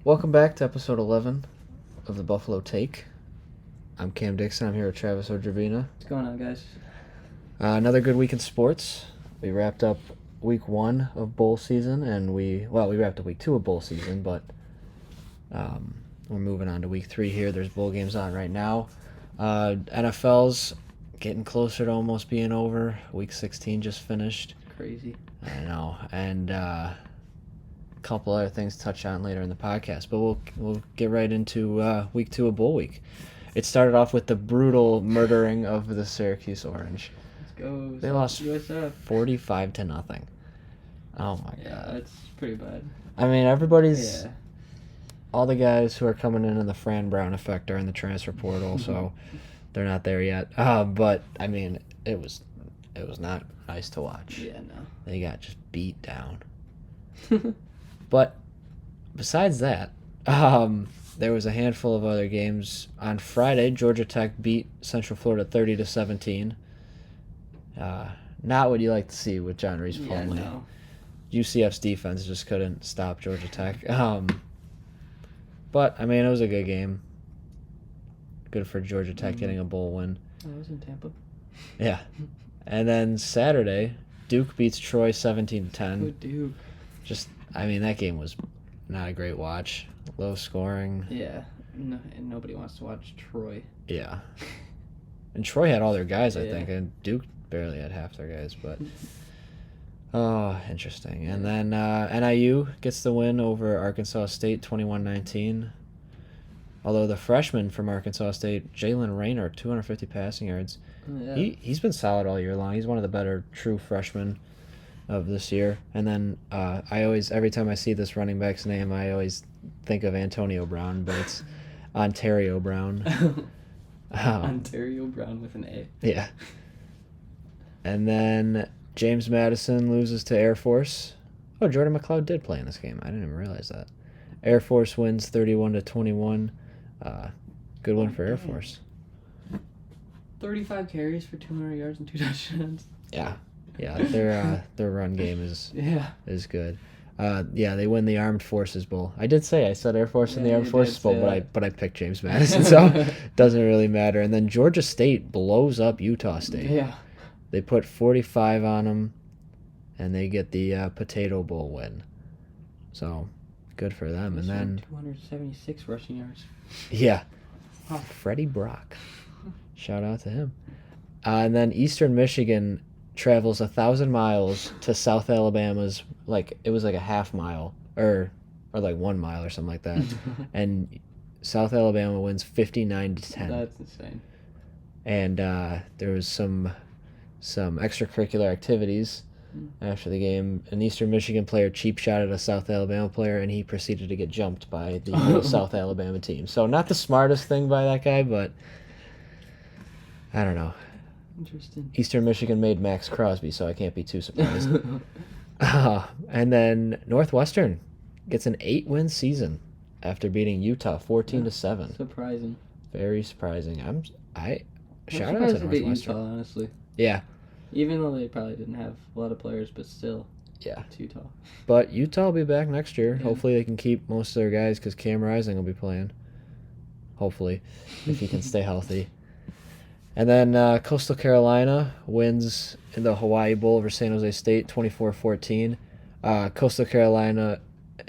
Welcome back to episode 11 of the Buffalo Take. I'm Cam Dixon. I'm here with Travis Odravina. What's going on, guys? Another good week in sports. We wrapped up week 1 of bowl season, and we wrapped up week 2 of bowl season, but we're moving on to week 3 here. There's bowl games on right now. NFL's getting closer to almost being over. Week 16 just finished. Crazy. I know, and couple other things to touch on later in the podcast, but we'll get right into week 2 of bowl week. It started off with the brutal murdering of the Syracuse Orange. Let's go. They lost USF. 45-0. Oh my Yeah, god. that's pretty bad. I mean, all the guys who are coming in the Fran Brown effect are in the transfer portal, so they're not there yet. But I mean, it was not nice to watch. Yeah, no. They got just beat down. But besides that, there was a handful of other games. On Friday, Georgia Tech beat Central Florida 30-17. Not what you like to see with John Reese Plumlee. No. UCF's defense just couldn't stop Georgia Tech. But, I mean, it was a good game. Good for Georgia Tech getting a bowl win. I was in Tampa. Yeah. And then Saturday, Duke beats Troy 17-10. Good Duke. I mean, that game was not a great watch. Low scoring. Yeah. No, and nobody wants to watch Troy. Yeah. And Troy had all their guys, I Yeah. think, and Duke barely had half their guys, but... Oh, interesting. And then NIU gets the win over Arkansas State 21-19. Although the freshman from Arkansas State, Jalen Raynor, 250 passing yards. Yeah. He's been solid all year long. He's one of the better true freshmen of this year. And then every time I see this running back's name, I always think of Antonio Brown, but it's Ontario Brown. Ontario Brown with an A. Yeah. And then James Madison loses to Air Force. Oh, Jordan McLeod did play in this game. I didn't even realize that. Air Force wins 31-21. Good win for Air Force. 35 carries for 200 yards and 2 touchdowns. Yeah, their run game is good. They win the Armed Forces Bowl. I said Air Force in the Armed Forces Bowl, but I picked James Madison, so it doesn't really matter. And then Georgia State blows up Utah State. Yeah. They put 45 on them, and they get the Potato Bowl win. So, good for them. And then 276 rushing yards. yeah, Wow. Freddie Brock. Shout out to him. And then Eastern Michigan travels 1,000 miles to South Alabama's, it was like a half mile or like 1 mile or something like that. And South Alabama wins 59-10. That's insane. And there was some extracurricular activities after the game. An Eastern Michigan player cheap shot at a South Alabama player, and he proceeded to get jumped by the whole South Alabama team. So not the smartest thing by that guy, but I don't know. Interesting. Eastern Michigan made Max Crosby, so I can't be too surprised. And then Northwestern gets an 8-win season after beating Utah 14-7. Surprising. Very surprising. Shout out surprised to they beat Northwestern. Utah, honestly. Yeah. Even though they probably didn't have a lot of players, but still. Yeah. It's Utah. But Utah will be back next year. Yeah. Hopefully they can keep most of their guys because Cam Rising will be playing. Hopefully, if he can stay healthy. And then Coastal Carolina wins in the Hawaii Bowl over San Jose State 24-14. Coastal Carolina,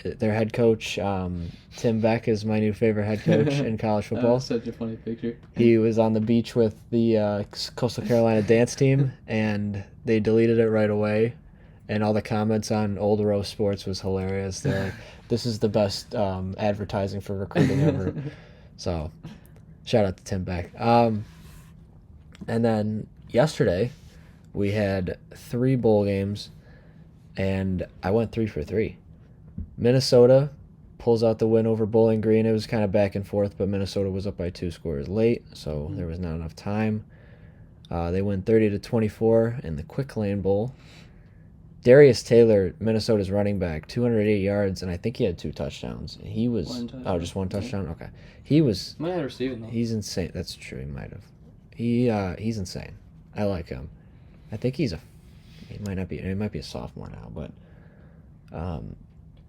their head coach, Tim Beck, is my new favorite head coach in college That football. was such a funny picture. He was on the beach with the Coastal Carolina dance team, and they deleted it right away. And all the comments on Old Row Sports was hilarious. They're like, this is the best advertising for recruiting ever. So, shout out to Tim Beck. And then yesterday, we had 3 bowl games, and I went 3 for 3. Minnesota pulls out the win over Bowling Green. It was kind of back and forth, but Minnesota was up by 2 scores late, so there was not enough time. They win 30-24 in the Quick Lane Bowl. Darius Taylor, Minnesota's running back, 208 yards, and I think he had 2 touchdowns. He was just 1 touchdown. Okay, he was. Might have receiving though. He's insane. That's true. He might have. He's insane. I like him. I think he might be a sophomore now, but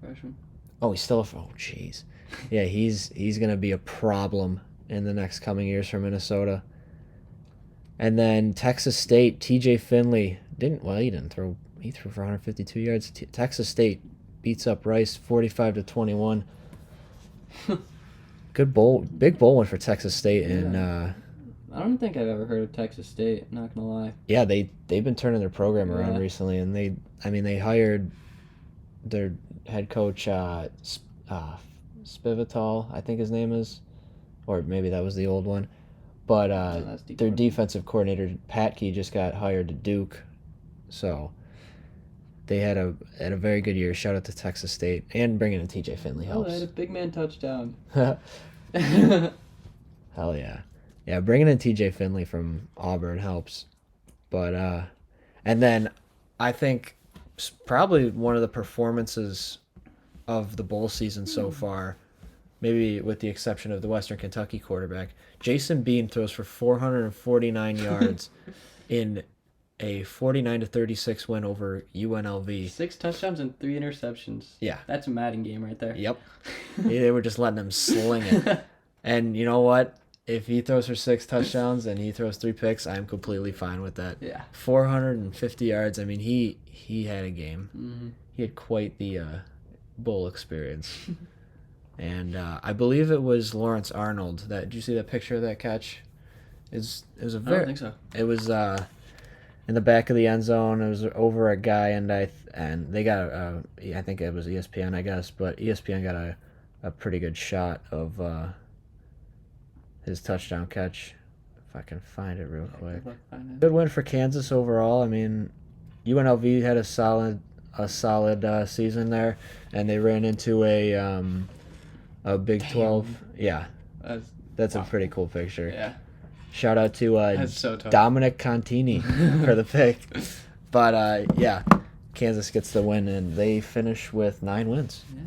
Freshman. oh, he's still jeez. Yeah, he's gonna be a problem in the next coming years for Minnesota. And then Texas State, T.J. Finley he didn't throw. He threw for 152 yards. Texas State beats up Rice 45-21. Good bowl, big bowl win for Texas State, and I don't think I've ever heard of Texas State. Not gonna lie. yeah, they've been turning their program around Yeah. recently, and they hired their head coach Spivital, I think his name is, or maybe that was the old one. But That's deep their one. defensive coordinator Patke just got hired to Duke, so they had a very good year. Shout out to Texas State, and bringing in T.J. Finley Oh, they helps. had a big man touchdown. Hell yeah, yeah. Bringing in T.J. Finley from Auburn helps, but and then I think probably one of the performances of the bowl season so far, maybe with the exception of the Western Kentucky quarterback, Jason Bean throws for 449 yards in a 49-36 win over UNLV. 6 touchdowns and 3 interceptions. Yeah. That's a Madden game right there. Yep. They were just letting him sling it. And you know what? If he throws for 6 touchdowns and he throws 3 picks, I'm completely fine with that. Yeah. 450 yards. I mean, he had a game. Mm-hmm. He had quite the bowl experience. And I believe it was Lawrence Arnold. Did you see that picture of that catch? It was a I very. don't think so. It was in the back of the end zone. It was over a guy, and they got I think it was ESPN, I guess, but ESPN got a pretty good shot of his touchdown catch. If I can find it real quick. Good win for Kansas overall. I mean, UNLV had a solid season there, and they ran into a Big 12. Yeah, that's a pretty cool picture. Yeah. Shout out to That's so tough. Dominic Contini for the pick. But yeah, Kansas gets the win, and they finish with 9 wins. Yeah.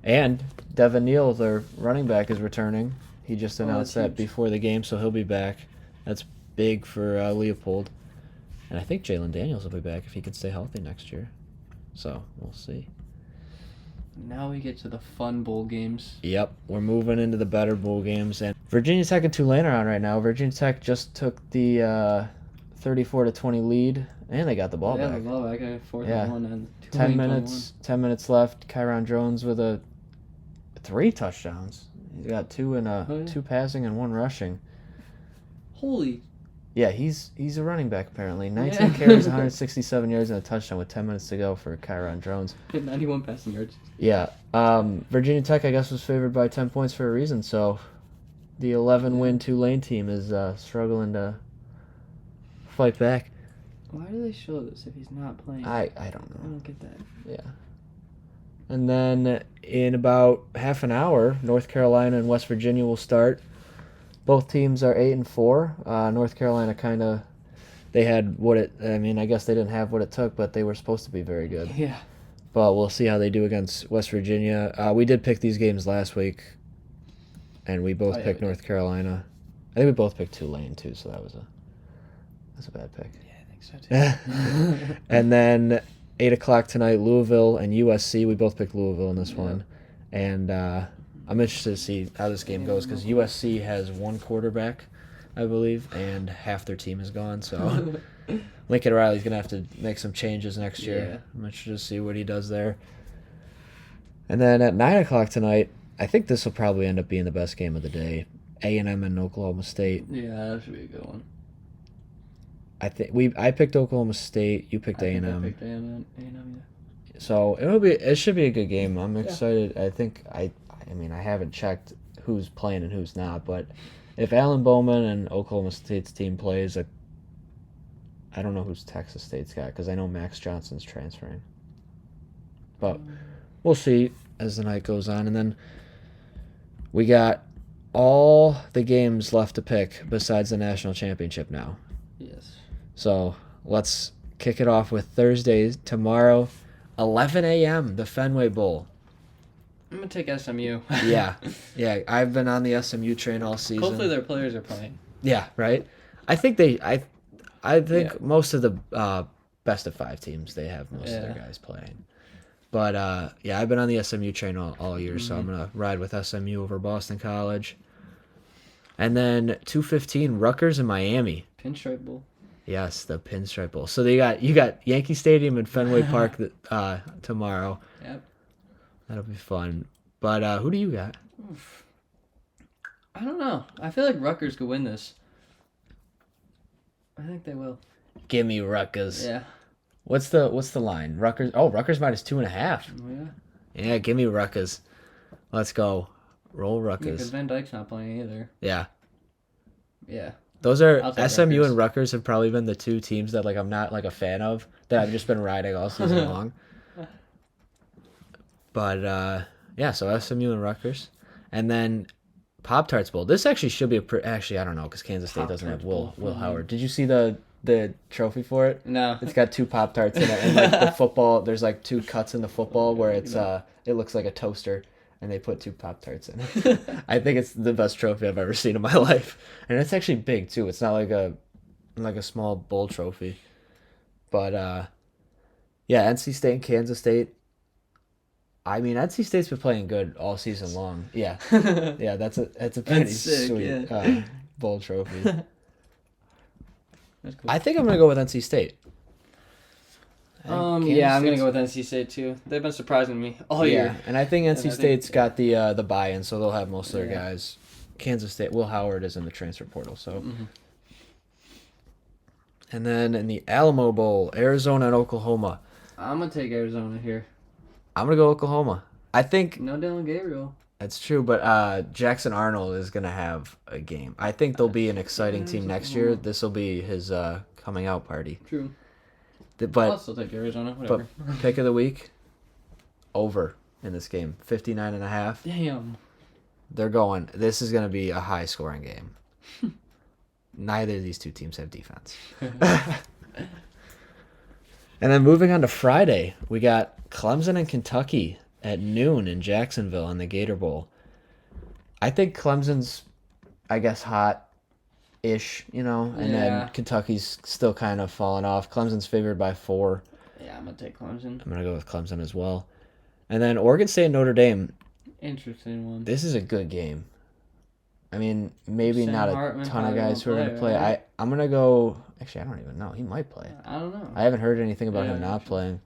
And Devin Neal, their running back, is returning. He just announced that huge. before the game, so he'll be back. That's big for Leopold. And I think Jalen Daniels will be back if he can stay healthy next year. So we'll see. Now we get to the fun bowl games. Yep, we're moving into the better bowl games, and Virginia Tech and Tulane are on right now. Virginia Tech just took the 34-20 lead, and they got the ball yeah, back. the ball back. 4th Yeah. and 1 and 10 minutes left. Kyron Jones with 3 touchdowns. He's got 2 passing and 1 rushing. Holy. Yeah, he's a running back apparently. 19 carries, 167 yards, and a touchdown with 10 minutes to go for Kyron Jones. 91 passing yards. Yeah. Virginia Tech, I guess, was favored by 10 points for a reason, so the 11-win Tulane team is struggling to fight back. Why do they show this if he's not playing? I don't I know. don't get that. Yeah. And then in about half an hour, North Carolina and West Virginia will start. Both teams are 8-4. North Carolina they had I guess they didn't have what it took, but they were supposed to be very good. Yeah. But we'll see how they do against West Virginia. We did pick these games last week, and we both picked we North Carolina. I think we both picked Tulane too, so that's a bad pick. Yeah, I think so too. And then 8 o'clock tonight, Louisville and USC. We both picked Louisville in this one, and I'm interested to see how this game goes because USC has 1 quarterback, I believe, and half their team is gone. So Lincoln Riley's gonna have to make some changes next year. Yeah. I'm interested to see what he does there. And then at 9 o'clock tonight, I think this will probably end up being the best game of the day. A&M and Oklahoma State. Yeah, that should be a good one. I picked Oklahoma State. You picked A&M. I picked A&M, yeah. So it should be a good game. I'm excited. I think I haven't checked who's playing and who's not, but if Alan Bowman and Oklahoma State's team plays, I don't know who's Texas State's got because I know Max Johnson's transferring. But we'll see as the night goes on, and then we got all the games left to pick besides the national championship now. Yes. So let's kick it off with Thursday tomorrow, 11 a.m. the Fenway Bowl. I'm gonna take SMU. Yeah. I've been on the SMU train all season. Hopefully their players are playing. Yeah, right. I think most of the best of 5 teams they have most of their guys playing, But yeah, I've been on the SMU train all year, so I'm gonna ride with SMU over Boston College. And then 2:15, Rutgers and Miami. Pinstripe Bowl. Yes, the Pinstripe Bowl. So you got Yankee Stadium and Fenway Park tomorrow. Yep. That'll be fun. But who do you got? Oof. I don't know. I feel like Rutgers could win this. I think they will. Give me Rutgers. Yeah. What's the line? Rutgers. Oh, Rutgers minus 2.5. Oh, yeah. Yeah, give me Rutgers. Let's go. Roll Because Rutgers. Van Dyke's not playing either. Yeah. Yeah. Those are I'll take SMU Rutgers. and Rutgers have probably been the two teams that like I'm not like a fan of that I've just been riding all season long. But yeah, so SMU and Rutgers, and then Pop Tarts Bowl. This actually should be actually I don't know because Kansas State doesn't have Pop-Tarts Will Bowl. Howard. Did you see the trophy for it? No. It's got 2 Pop Tarts in it, and like the football. There's like 2 cuts in the football where it's it looks like a toaster. And they put 2 Pop Tarts in it. I think it's the best trophy I've ever seen in my life, and it's actually big too. It's not like a small bowl trophy, but yeah, NC State and Kansas State. I mean, NC State's been playing good all season long. Yeah, yeah, that's a pretty sick, sweet yeah. bowl trophy. That's cool. I think I'm gonna go with NC State. Yeah, I'm gonna go with NC State too. They've been surprising me all year. And I think NC I State's think- got the buy-in, so they'll have most of their Yeah. guys. Kansas State, Will Howard is in the transfer portal, so. Mhm. And then in the Alamo Bowl, Arizona and Oklahoma. I'm gonna take Arizona here. I'm gonna go Oklahoma. I think No Dylan Gabriel. that's true, but Jackson Arnold is gonna have a game. I think they'll be an exciting team next year. This will be his coming out party. True. I'll But still take Arizona. Whatever. pick of the week, over in this game, 59.5. Damn. They're going. This is gonna be a high scoring game. Neither of these two teams have defense. And then moving on to Friday, we got Clemson and Kentucky at noon in Jacksonville in the Gator Bowl. I think Clemson's, I guess, hot-ish, and Yeah. then Kentucky's still kind of falling off. Clemson's favored by 4. Yeah, I'm gonna take Clemson. I'm going to go with Clemson as well. And then Oregon State and Notre Dame. Interesting one. This is a good game. I mean, maybe Sam not a Hartman ton of probably guys who are won't going to play, play. right? I'm going to go... Actually, I don't even know. He might play. I don't know. I haven't heard anything about him Yeah. not playing.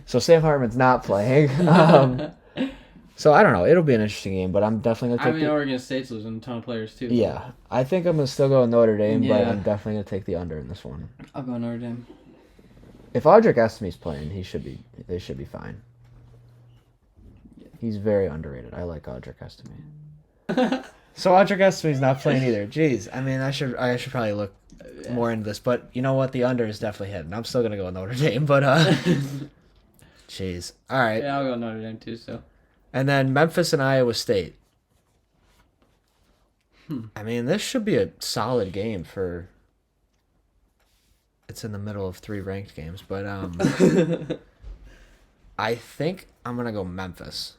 So Sam Hartman's not playing. So I don't know. It'll be an interesting game, but I'm definitely going to I take mean, Oregon State's losing a ton of players too. Yeah. I think I'm going to still go with Notre Dame, but Yeah. I'm definitely going to take the under in this one. I'll go Notre Dame. If Audric Estime's playing, they should be fine. He's very underrated. I like Audric Estime. So Audric Estime's not playing either. Jeez. I mean, I should probably look more into this, but you know what? The under is definitely hitting. I'm still going to go with Notre Dame, but jeez. All right. Yeah, I'll go Notre Dame too. So. And then Memphis and Iowa State. I mean, this should be a solid game for. It's in the middle of 3 ranked games, but I think I'm gonna go Memphis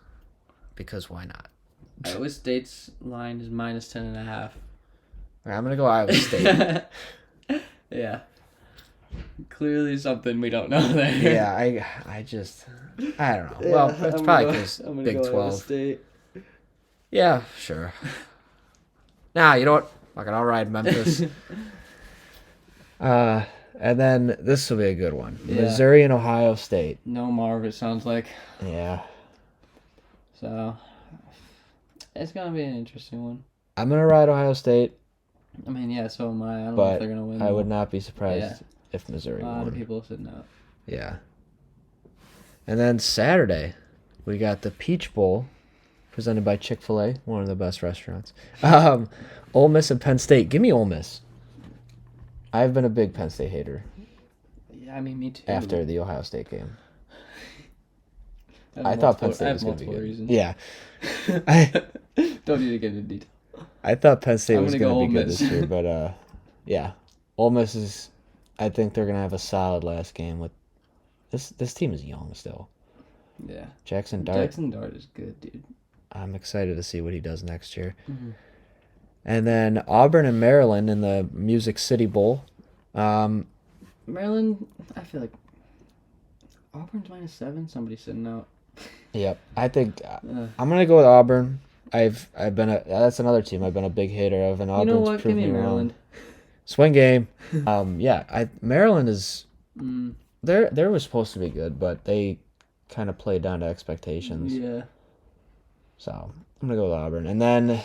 because why not? Iowa State's line is minus 10.5. All right, I'm gonna go Iowa State. Yeah. Clearly something we don't know there. Yeah, I don't know. Well, it's probably because Big 12. State. Yeah, sure. Nah, you know what? Fucking I'll ride Memphis. And then this will be a good one. Yeah. Missouri and Ohio State. No Marv, it sounds like. Yeah. So, it's going to be an interesting one. I'm going to ride Ohio State, I mean, yeah, so am I. I don't know if but they're going to win. I though. would not be surprised Yeah. if Missouri A lot of won. people said no. Yeah. And then Saturday, we got the Peach Bowl, presented by Chick-fil-A, one of the best restaurants. Ole Miss and Penn State. Give me Ole Miss. I've been a big Penn State hater Yeah, I mean, me too. after the Ohio State game. have I thought Penn multiple- State I have was going to be multiple good. reasons. Yeah. I Don't need to get into detail. I thought Penn State I'm was gonna going go to be Ole good Miss. this year, but yeah. Ole Miss is, I think they're going to have a solid last game with, this team is young still. Yeah. Jackson Dart. Jackson Dart is good, dude. I'm excited to see what he does next year. Mhm. And then Auburn and Maryland in the Music City Bowl. Maryland, I feel like Auburn's minus 7. Somebody's sitting out. Yep. I think Uh, I'm gonna go with Auburn. I've been that's another team I've been a big hater of, and you know Auburn's what? Give proved me me wrong. Maryland. Swing game. Yeah. Maryland is Mm, there was supposed to be good, but they kind of played down to expectations. yeah. So I'm gonna go with Auburn, and then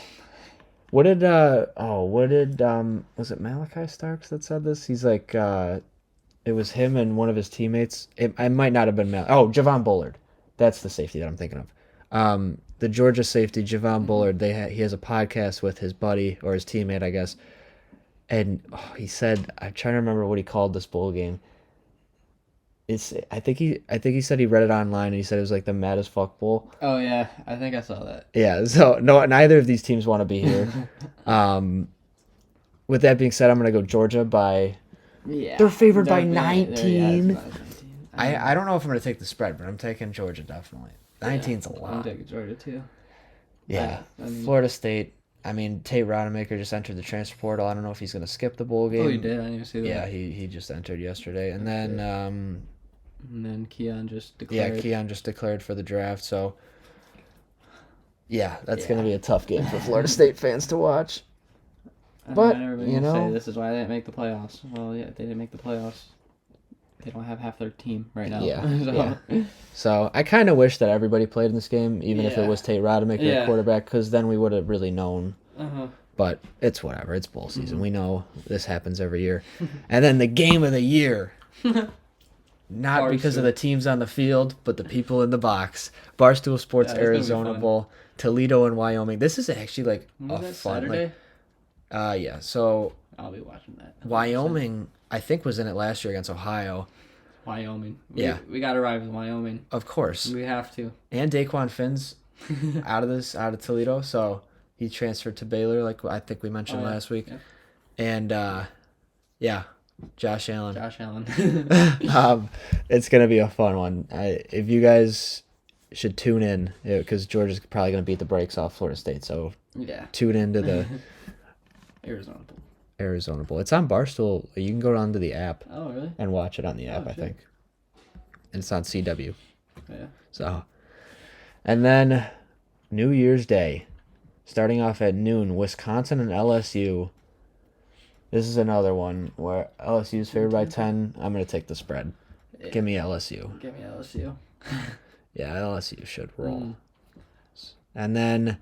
what did was it Malachi Starks that said this? He's like it was him and one of his teammates. I might not have been Javon Bullard. That's the safety that I'm thinking of. The Georgia safety Javon Hmm. Bullard. He has a podcast with his buddy or his teammate, I guess. And he said, I'm trying to remember what he called this bowl game. I think he said he read it online and he said it was like the maddest fuck bowl. Oh yeah, I think I saw that. Yeah, so no, neither of these teams want to be here. Um, with that being said, I'm gonna go Georgia by. Yeah, They're favored by yeah, it's 19. about 19. I don't know if I'm gonna take the spread, but I'm taking Georgia definitely. Yeah, 19's a I'm lot. taking Georgia too. Yeah, I mean, Florida State. I mean, Tate Rodemaker just entered the transfer portal. I don't know if he's gonna skip the bowl game. oh, you did? I didn't even see that. Yeah, he just entered yesterday, and then And then Keon just yeah, declared. Keon just declared for the draft. So yeah, that's gonna Yeah. be a tough game for Florida State fans to watch. I But, mean, everybody's you gonna know- say this is why they didn't make the playoffs. Well, yeah, they didn't make the playoffs. They don't have half their team right now. Yeah, So, yeah. So I kind of wish that everybody played in this game, even if it Yeah. was Tate Rodemaker Yeah. at quarterback, because then we would have really known. uh-huh. But it's whatever. It's bowl season. Mhm. We know this happens every year. And then the game of the year. Not because of Barstool. the teams on the field, but the people in the box. Barstool Sports Yeah, it's gonna be Arizona fun. Bowl, Toledo and Wyoming. This is actually like When a was that, fun Saturday? yeah. So I'll be watching that. Wyoming, I think, was in it last year against Ohio. Wyoming. Yeah. We got to ride with Wyoming. Of course. We have to. And Daquan Finn's out of Toledo, so he transferred to Baylor, like I think we mentioned Oh, yeah. last week. Yeah. And yeah, Josh Allen. Josh Allen. It's gonna be a fun one. If you guys should tune in, because Georgia's probably gonna beat the brakes off Florida State, so Yeah. tune into the Arizona Bowl. Arizona Bowl. It's on Barstool. You can go onto the app Oh, really? and watch it on the app, Oh, I shit. think. And it's on CW. Yeah. So, and then New Year's Day, starting off at noon, Wisconsin and LSU. This is another one where LSU is favored by 10. I'm gonna take the spread. Yeah. Give me LSU. Give me LSU. Yeah, LSU should roll. Mm. And then,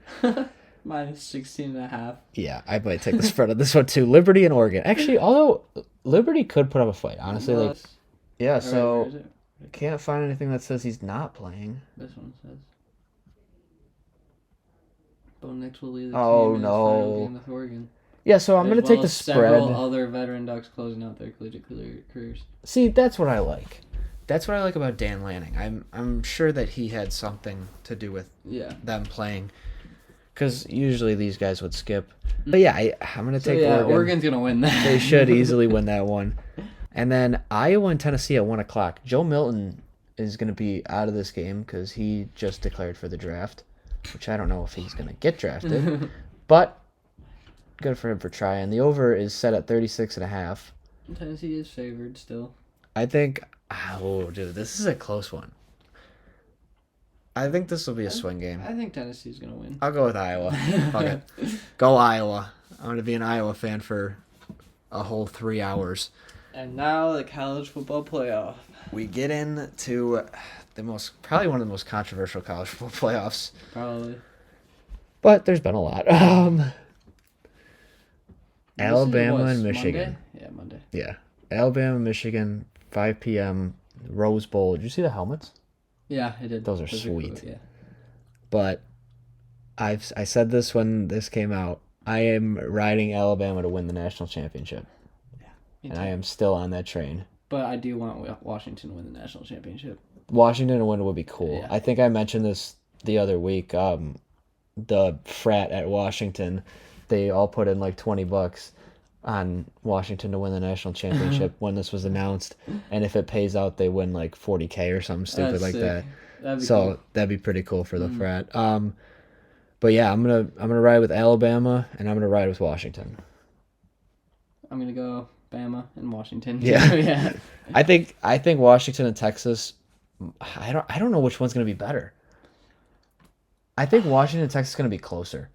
Minus 16.5. yeah, I might take the spread on this one too. Liberty and Oregon. Actually, although Liberty could put up a fight, honestly. Like, yeah, so Where is it? can't find anything that says he's not playing. This one says. Bo Nix will lead the Oh, team in his final no. game with Oregon. Yeah, so I'm As gonna well take the as several spread. other veteran Ducks closing out their collegiate careers. See, that's what I like. That's what I like about Dan Lanning. I'm sure that he had something to do with Yeah. them playing, because usually these guys would skip. But yeah, I'm gonna So take yeah, Oregon. Oregon's gonna win that. They should easily win that one. And then Iowa and Tennessee at 1:00. Joe Milton is gonna be out of this game because he just declared for the draft, which I don't know if he's gonna get drafted, but good for him for trying. The over is set at 36.5. Tennessee is favored still. I think. Oh, dude, this is a close one. I think this will be a swing game. I think Tennessee's gonna win. I'll go with Iowa. Fuck it. Go Iowa. I'm going to be an Iowa fan for a whole 3 hours. And now the college football playoff. We get into probably one of the most controversial college football playoffs. Probably. But there's been a lot. This is Alabama what, and Michigan. Monday? Yeah, Monday. Yeah. Alabama, Michigan, 5 p.m. Rose Bowl. Did you see the helmets? Yeah, it did. Those are sweet. Cool, yeah. But I said this when this came out. I am riding Alabama to win the national championship. Me And too. I am still on that train. But I do want Washington to win the national championship. Washington to win would be cool. Yeah. I think I mentioned this the other week. The frat at Washington, they all put in like $20 on Washington to win the national championship when this was announced, and if it pays out, they win like $40K or something stupid That's like sick. that. That'd be So cool. that'd be pretty cool for the frat. But yeah, I'm gonna ride with Alabama and I'm gonna ride with Washington. I'm gonna go Bama and Washington. Yeah. yeah. I think Washington and Texas I don't know which one's going to be better. I think Washington, Texas is going to be closer.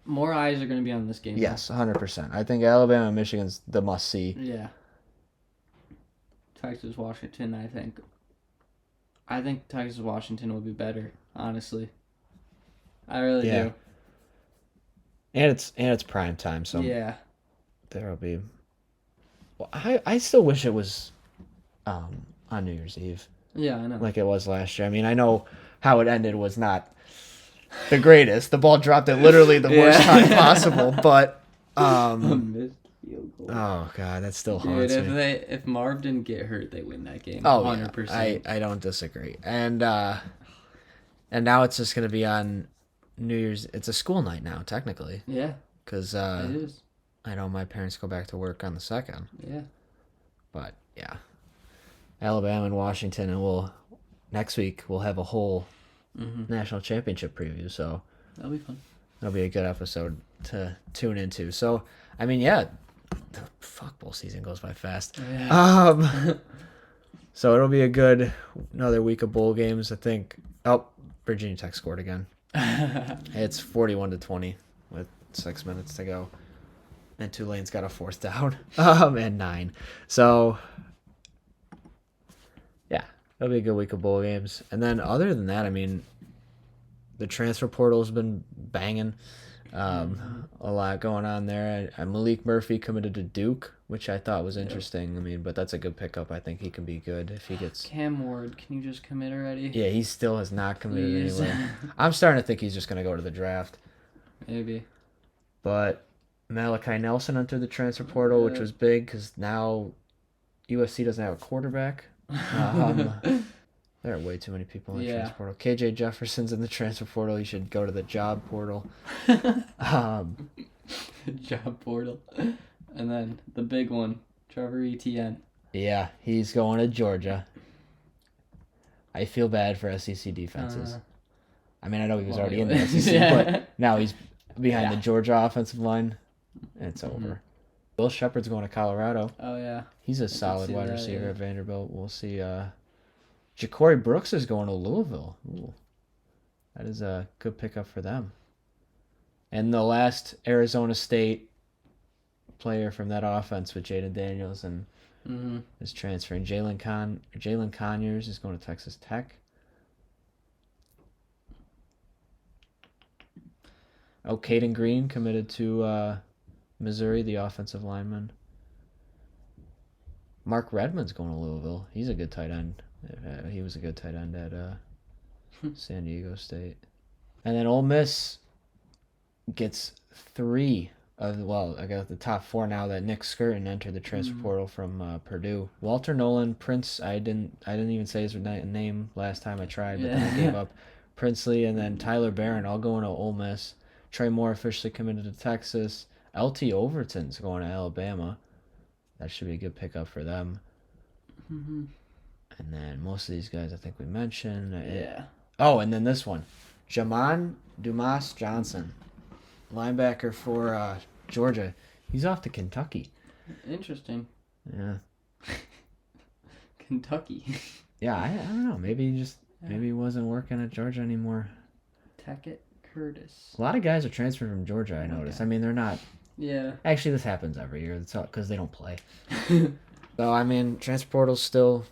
More eyes are going to be on this game. Yes, 100%. I think Alabama and Michigan's the must see. Yeah. Texas, Washington, I think. I think Texas, Washington will be better, honestly. I really do. And it's prime time, so Yeah. there'll be. Well, I still wish it was on New Year's Eve Yeah, I know. like it was last year. I mean, I know how it ended was not the greatest. The ball dropped at literally the worst time possible, but Missed field goal. oh god, that still Dude, haunts me. if Marv didn't get hurt, they win that game. Oh, 100%. I don't disagree. And now it's just gonna be on New Year's. It's a school night now, technically, Yeah, because it is. I know my parents go back to work on the 2nd. Yeah. But yeah, Alabama and Washington, and next week we'll have a whole national championship preview. So That'll be fun. it'll be a good episode to tune into. So I mean, yeah, the fuck bowl season goes by fast. Yeah. So it'll be another week of bowl games. I think. Oh, Virginia Tech scored again. It's 41-20 with 6 minutes to go, and Tulane's got a 4th down, and 9. So yeah, it'll be a good week of bowl games. And then other than that, I mean, the transfer portal's been banging. A lot going on there. Malik Murphy committed to Duke, which I thought was interesting. I mean, but that's a good pickup. I think he can be good if he gets. Cam Ward, can you just commit already? Yeah, he still has not committed Please. anywhere. I'm starting to think he's just going to go to the draft. Maybe. But Malachi Nelson entered the transfer portal, which was big because now USC doesn't have a quarterback. There are way too many people in the transfer portal. KJ Jefferson's in the transfer portal. You should go to the job portal. Job portal. And then the big one, Trevor Etienne. Yeah, he's going to Georgia. I feel bad for SEC defenses. I mean, I know he was already in the SEC, but now he's behind the Georgia offensive line, and it's over. Will Shepard's going to Colorado. Oh, yeah. He's a solid wide receiver at Vanderbilt. We'll see. Ja'Cory Brooks is going to Louisville. Ooh. That is a good pickup for them. And the last Arizona State player from that offense with Jaden Daniels and is transferring. Jalen Conyers is going to Texas Tech. Oh, Caden Green committed to Missouri, the offensive lineman. Mark Redmond's going to Louisville. He's a good tight end. He was a good tight end at San Diego State. And then Ole Miss gets 3 of, well, I got the top 4 now that Nick Skirton entered the transfer portal from Purdue. Walter Nolan, Prince, I didn't even say his name last time I tried, but then I gave up. Princely, and then Tyler Barron all going to Ole Miss. Trey Moore officially committed to Texas. LT Overton's going to Alabama. That should be a good pickup for them. And then most of these guys I think we mentioned. Oh, and then this one. Jamon Dumas Johnson, linebacker for Georgia. He's off to Kentucky. Interesting. Yeah. Kentucky. Yeah, I don't know. Maybe he wasn't working at Georgia anymore. Tackett Curtis. A lot of guys are transferred from Georgia, I noticed. I mean, they're not. Yeah. Actually, this happens every year. It's all because they don't play. So, I mean, transfer portal's still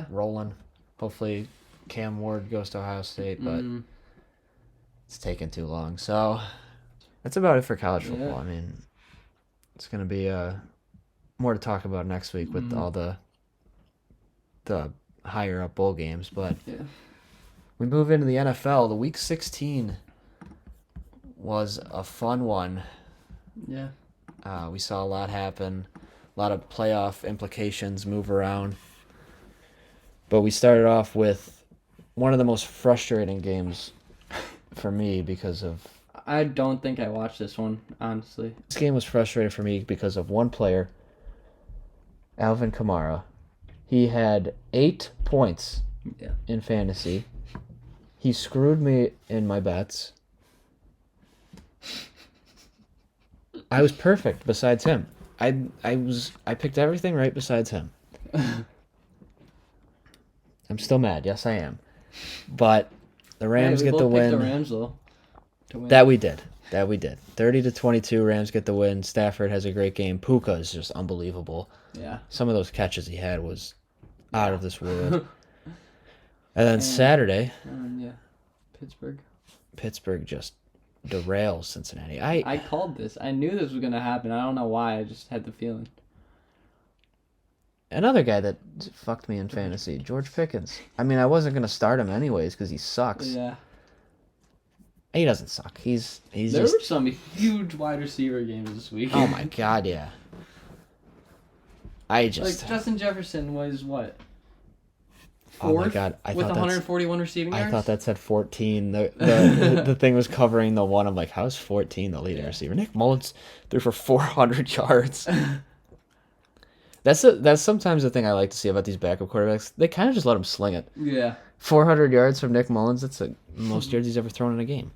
rolling. Hopefully, Cam Ward goes to Ohio State, but it's taking too long. So, that's about it for college football. I mean, it's going to be more to talk about next week with all the higher up bowl games. But we move into the NFL. The Week 16 was a fun one. Yeah. We saw a lot happen, a lot of playoff implications move around. But we started off with one of the most frustrating games for me because of... I don't think I watched this one, honestly. This game was frustrating for me because of one player, Alvin Kamara. He had 8 points in fantasy. He screwed me in my bets. I was perfect besides him. I picked everything right besides him. I'm still mad. Yes, I am. But the Hey, Rams we get the both picked the win. Rams though to win. That we did. 30-22, Rams get the win. Stafford has a great game. Puka is just unbelievable. Yeah. Some of those catches he had was out Yeah. of this world. And then And- Saturday, Yeah. Pittsburgh. Pittsburgh just derails Cincinnati. I called this. I knew this was gonna happen. I don't know why. I just had the feeling. Another guy that fucked me in fantasy, George Pickens. I mean, I wasn't gonna start him anyways because he sucks. Yeah. He doesn't suck. He's There just. were some huge wide receiver games this week. Oh my god, yeah. I just. Like Justin Jefferson was what? Oh my Fourth god, with 141 receiving yards. I thought that said 14. The thing was covering the one. I'm like, how's 14 the leading receiver? Nick Mullins threw for 400 yards. That's sometimes the thing I like to see about these backup quarterbacks. They kind of just let him sling it. Yeah. 400 yards from Nick Mullins. That's the most yards he's ever thrown in a game.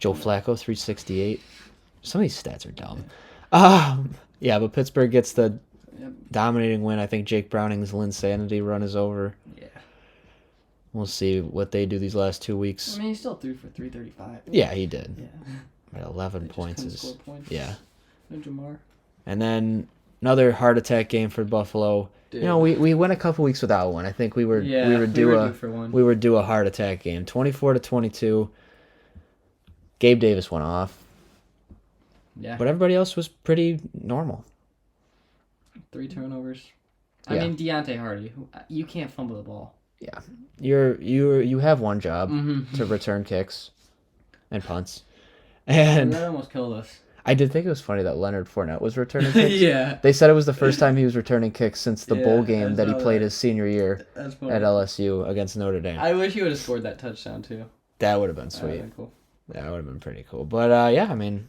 Joe Flacco, 368. Some of these stats are dumb. Yeah, but Pittsburgh gets the dominating win. I think Jake Browning's Linsanity run is over. Yeah. We'll see what they do these last 2 weeks. I mean, he still threw for 335. Yeah, he did. Yeah. But 11 points is. Score points. Yeah. No Jamar. And then another heart attack game for Buffalo. Dude. You know, we went a couple weeks without one. I think we were due for one. we were due a heart attack game. 24-22. Gabe Davis went off. Yeah. But everybody else was pretty normal. 3 turnovers. I Yeah. mean, Deontay Hardy. You can't fumble the ball. Yeah. You have one job Mm-hmm. to return kicks and punts. And that almost killed us. I did think it was funny that Leonard Fournette was returning kicks. Yeah. They said it was the first time he was returning kicks since the bowl game I that he saw played that. his senior year That's funny. at LSU against Notre Dame. I wish he would have scored that touchdown too. That would have been That would've sweet. been cool. That would have been pretty cool. But yeah, I mean,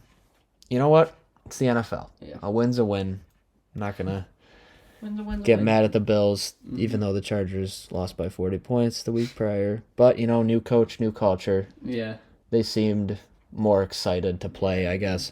you know what? It's the NFL. Yeah. A win's a win. I'm not gonna When's the get mad at the Bills, Mm-hmm. even though the Chargers lost by 40 points the week prior. But new coach, new culture. Yeah. They seemed more excited to play, I guess.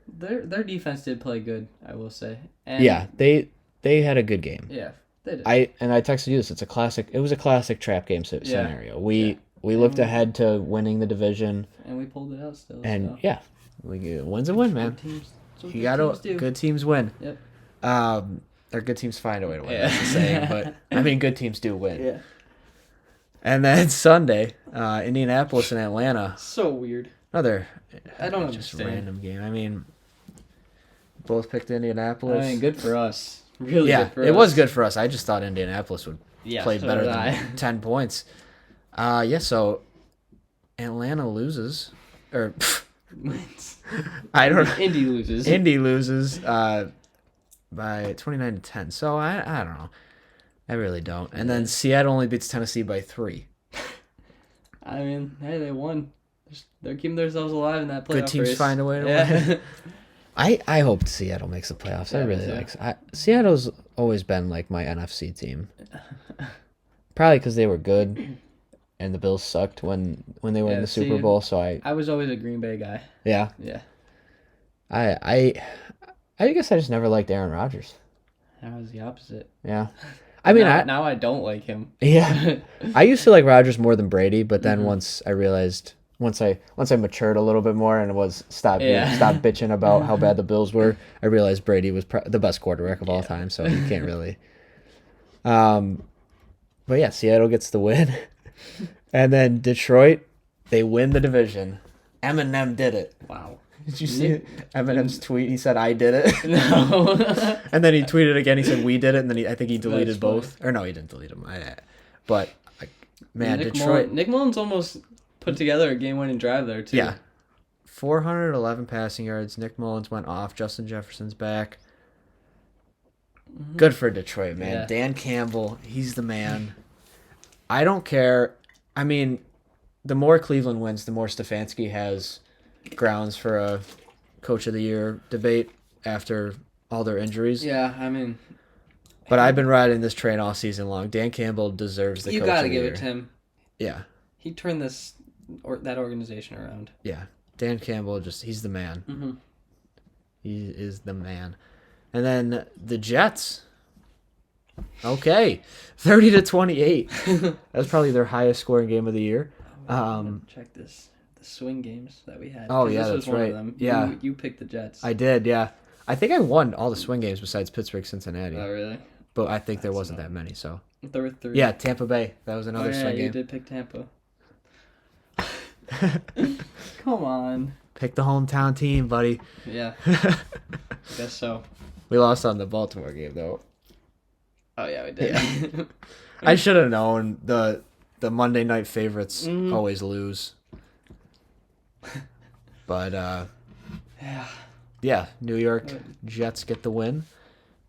Their defense did play good, I will say. And Yeah, they had a good game. Yeah, they did. I texted you this. It was a classic trap game scenario. We looked ahead to winning the division, and we pulled it out still. and so. yeah, win's a win, man. Good teams. That's what You good gotta teams do. good teams win. Yep. Or good teams find a way to win. Yeah. That's the saying, but I mean, good teams do win. Yeah. And then Sunday, Indianapolis and Atlanta. So weird. Another I don't just understand. random game. I mean, both picked Indianapolis. I mean, good for us. Really Yeah, good for it us. was good for us. I just thought Indianapolis would Yeah, play so better did than I. 10 points. So Atlanta loses. Or, Wins. I don't know. Indy loses. Indy loses by 29-10. So I don't know. I really don't. And then Seattle only beats Tennessee by 3. I mean, hey, they won. They're keeping themselves alive in that playoff Good teams race. find a way to Yeah. win. I hope Seattle makes the playoffs. I Yeah, really me too. like Seattle's always been like my NFC team. Probably because they were good, and the Bills sucked when they were in Yeah, the Super see, Bowl. So I I was always a Green Bay guy. yeah Yeah. I guess I just never liked Aaron Rodgers. I was the opposite. Yeah, I mean now I don't like him. yeah I used to like Rodgers more than Brady, but then Mm-hmm. once I realized once I matured a little bit more and stopped Yeah. bitching about how bad the Bills were, I realized Brady was the best quarterback of all time. So you can't really. But yeah, Seattle gets the win, and then Detroit, they win the division. Eminem did it. Wow. Did you see Eminem's tweet? He said, "I did it," No. and then he tweeted again. He said, "We did it," and then I think he deleted That's both. Or no, he didn't delete them. But man, Nick Detroit. Nick Mullins almost put together a game-winning drive there too. Yeah. 411 passing yards. Nick Mullins went off. Justin Jefferson's back. Good for Detroit, man. Yeah. Dan Campbell, he's the man. I don't care. I mean, the more Cleveland wins, the more Stefanski has grounds for a Coach of the Year debate after all their injuries. Yeah, I mean, But I've been riding this train all season long. Dan Campbell deserves the you Coach got of to the give Year. it to him. Yeah. He turned that organization around. Yeah. Dan Campbell, he's the man. Mm-hmm. He is the man. And then the Jets, Okay, 30-28. That's probably their highest scoring game of the year. Check this. The swing games that we had. Oh 'Cause yeah, this that's was one right. of them. Yeah, You picked the Jets. I did. Yeah, I think I won all the swing games besides Pittsburgh, Cincinnati. Oh really? But I think there That's wasn't not- that many. So There were 3. yeah, Tampa Bay. That was Oh another yeah, swing you game. did pick Tampa. Come on. Pick the hometown team, buddy. Yeah, guess so. We lost on the Baltimore game though. Oh yeah, we did. Yeah. I should have known the Monday night favorites Mhm. always lose. But Yeah. yeah, New York Jets get the win.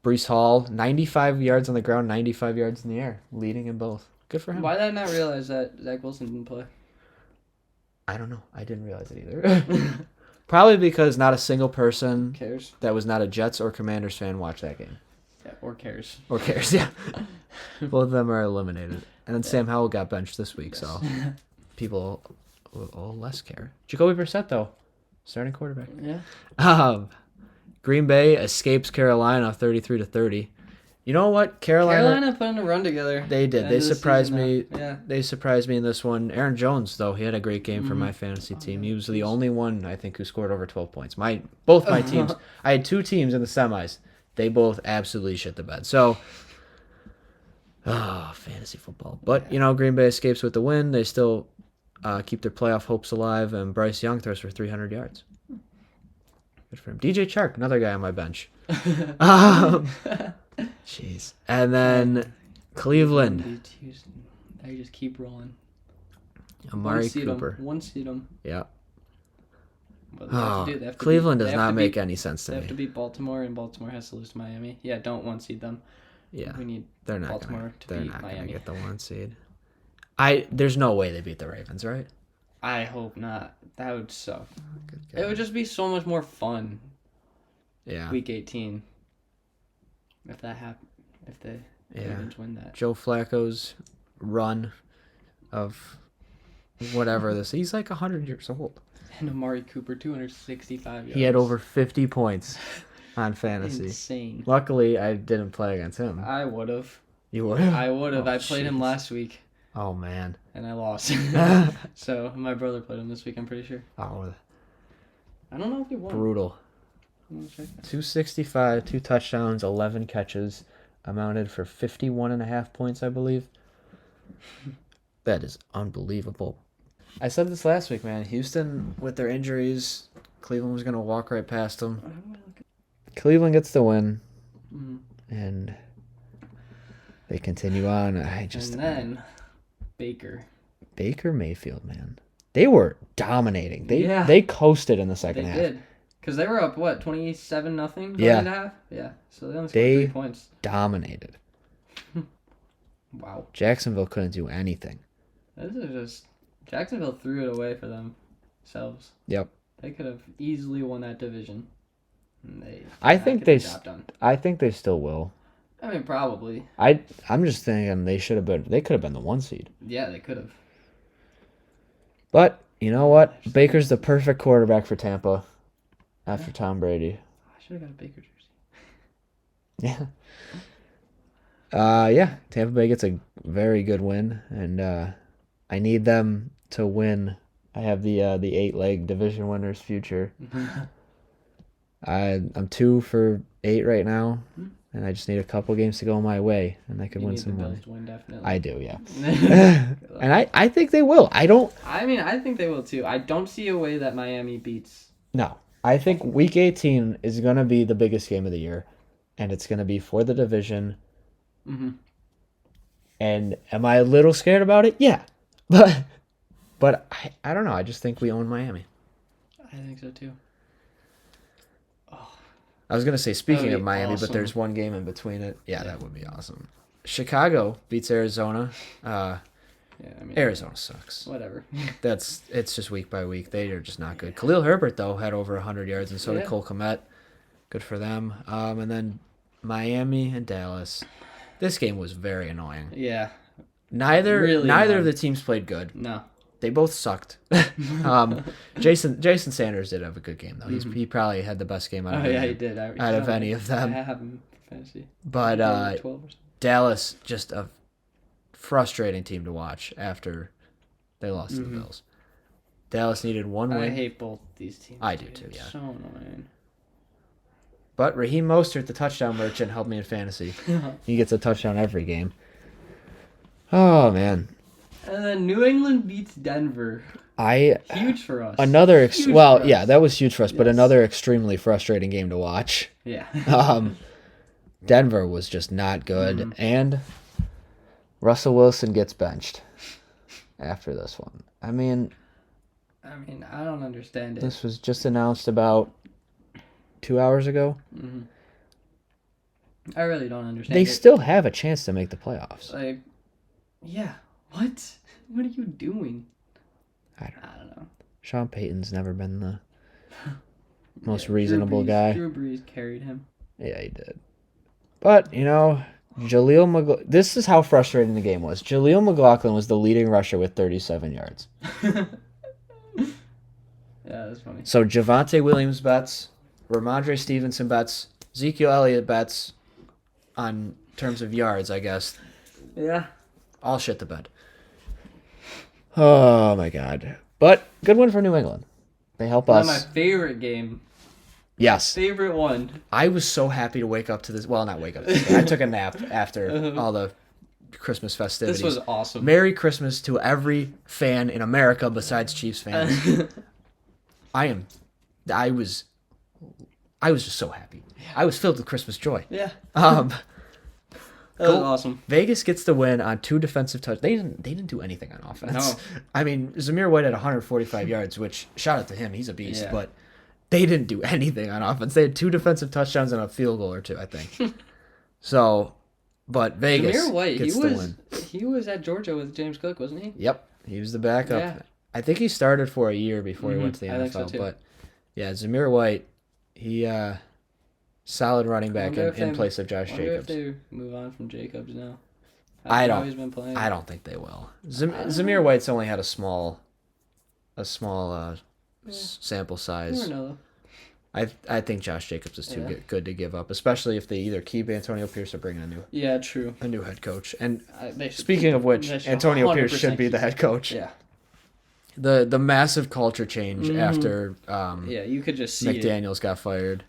Brees Hall, 95 yards on the ground, 95 yards in the air, leading in both. Good for him. Why did I not realize that Zach Wilson didn't play? I don't know. I didn't realize it either. Probably because not a single person Cares? that was not a Jets or Commanders fan watched that game. Yeah, or cares. Or cares, yeah. Both of them are eliminated. And then Sam Howell got benched this week, so people will less care. Jacoby Brissett, though, starting quarterback. Yeah. Green Bay escapes Carolina 33-30. You know what? Carolina putting a run together. they did. End They of the surprised season me. now. Yeah. They surprised me in this one. Aaron Jones, though, he had a great game for my fantasy team. He was the only one, I think, who scored over 12 points. Both my teams. I had 2 teams in the semis. They both absolutely shit the bed. So, fantasy football. But, Green Bay escapes with the win. They still keep their playoff hopes alive, and Bryce Young throws for 300 yards. Good for him. DJ Chark, another guy on my bench. Jeez. And then Cleveland. They just keep rolling. Amari Cooper. One seed them. Yeah. What they have to do, they have to Cleveland beat- does they have not to make beat- any sense to They have to me. beat Baltimore, and Baltimore has to lose to Miami. Yeah, don't one seed them. Yeah. We need They're not Baltimore gonna, to they're beat not gonna Miami. get the 1 seed. There's no way they beat the Ravens, right? I hope not. That would suck. Good It God. would just be so much more fun. Yeah. Week 18. If that happened, if the Ravens win that. Joe Flacco's run of whatever this. He's like 100 years old. And Amari Cooper, 265 yards. He had over 50 points on fantasy. Insane. Luckily, I didn't play against him. I would have. You would have? I would have. Oh, I played him jeez. last week, Oh, man. and I lost. So my brother played him this week, I'm pretty sure. Oh, I don't know if he won. brutal. I'm gonna check that. 265, 2 touchdowns, 11 catches, amounted for 51.5 points, I believe. That is unbelievable. I said this last week, man. Houston, with their injuries, Cleveland was going to walk right past them. Cleveland gets the win, and they continue on. And then Baker Mayfield, man. They were dominating. Yeah. They coasted in the they second half. did. Because they were up, what, 27-0 going Yeah. into half? Yeah. So they only scored They- 3 points. Dominated. Wow. Jacksonville couldn't do anything. This is just... Jacksonville threw it away for themselves. Yep. They could have easily won that division. And they I did not think get they the job done. I think they still will. I mean, probably. I'm just thinking they could have been the 1 seed. Yeah, they could have. But you know what? Baker's the perfect quarterback for Tampa after Tom Brady. I should have got a Baker jersey. Yeah. Yeah. Tampa Bay gets a very good win, and I need them to win. I have the 8-leg division winners future. I'm 2 for 8 right now, and I just need a couple games to go my way, and I could You win need some the money. Bills to win, definitely. I do, yeah. And I think they will. I mean, I think they will too. I don't see a way that Miami beats. No. I think Week 18 is going to be the biggest game of the year, and it's going to be for the division. Mm-hmm. And am I a little scared about it? Yeah. But I don't know. I just think we own Miami. I think so too. I was going to say, speaking That'd of be Miami, awesome. but there's one game in between it. Yeah, that would be awesome. Chicago beats Arizona. Yeah, I mean, Arizona sucks. whatever. It's just week by week. They are just not good. Khalil Herbert, though, had over 100 yards, and so did Yeah. Cole Kmet. Good for them. And then Miami and Dallas. This game was very annoying. Yeah. Neither Really of annoying. the teams played good. No. They both sucked. Jason Sanders did have a good game though. He probably had the best game out of Oh yeah, he did. out of any of I them. have him for fantasy. But 12 or something. Dallas, just a frustrating team to watch after they lost to the Bills. Dallas needed one win. I hate both these teams. I do too, yeah. So annoying. But Raheem Mostert, the touchdown merchant, helped me in fantasy. He gets a touchdown every game. Oh, man. And then New England beats Denver. Huge for us. Yeah, that was huge for us, but Yes. another extremely frustrating game to watch. Yeah. Denver was just not good, and Russell Wilson gets benched after this one. I mean, I don't understand it. this was just announced about 2 hours ago. I really don't understand They it. still have a chance to make the playoffs. Like, yeah. What? What are you doing? I don't know. Sean Payton's never been the most reasonable guy. Drew Brees carried him. Yeah, he did. But, this is how frustrating the game was. Jaleel McLaughlin was the leading rusher with 37 yards. Yeah, that's funny. So Javonte Williams bets, Ramondre Stevenson bets, Ezekiel Elliott bets on terms of yards, I guess. Yeah. All shit the bed. Oh, my God. But good win for New England. They help us. My favorite game. Yes. Favorite one. I was so happy to wake up to this. Well, not wake up to this. I took a nap after all the Christmas festivities. This was awesome. Merry Christmas to every fan in America besides Chiefs fans. I was just so happy. I was filled with Christmas joy. Yeah. That was awesome. Vegas gets the win on 2 defensive touchdowns. They didn't do anything on offense. No. I mean, Zamir White had 145 yards, which shout out to him. He's a beast, Yeah. but they didn't do anything on offense. They had 2 defensive touchdowns and a field goal or 2, I think. But Vegas Zamir White, gets the win. He was at Georgia with James Cook, wasn't he? Yep, he was the backup. Yeah. I think he started for a year before he went to the I think so NFL. too. But yeah, Zamir White, he solid running back Wonder if in they- place of Josh Wonder Jacobs. if they move on from Jacobs now. I After don't- how he's been playing. I don't think they will. Zamir White's only had a small sample You size. never know. I think Josh Jacobs is too Yeah. good to give up, especially if they either keep Antonio Pierce or bring in Yeah, true. a new head coach. And They should speaking of which, they should Antonio Pierce 100% should be the head coach. Yeah. The massive culture change after Yeah, you could just see it. McDaniels got fired.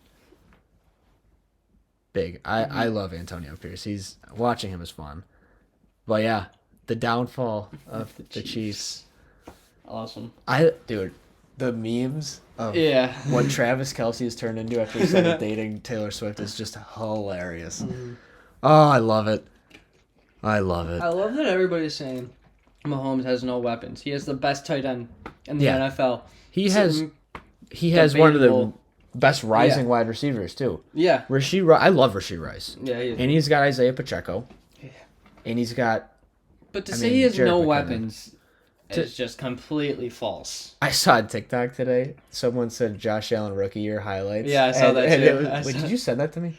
Big. I love Antonio Pierce. Watching him is fun. But yeah, the downfall of the Chiefs. Awesome. Dude, the memes of Yeah. what Travis Kelce has turned into after he started dating Taylor Swift is just hilarious. Oh, I love it. I love it. I love that everybody's saying Mahomes has no weapons. He has the best tight end in the Yeah. NFL. He So, has one of the debatable. best rising wide receivers too. Yeah. I love Rashee Rice. Yeah, he is. And he's got Isaiah Pacheco. Yeah. And he's got But to I say mean, he has Jared no McKinnon. weapons is just completely false. I saw a TikTok today. Someone said Josh Allen rookie year highlights. Yeah, I saw that too. Wait, did you send that to me?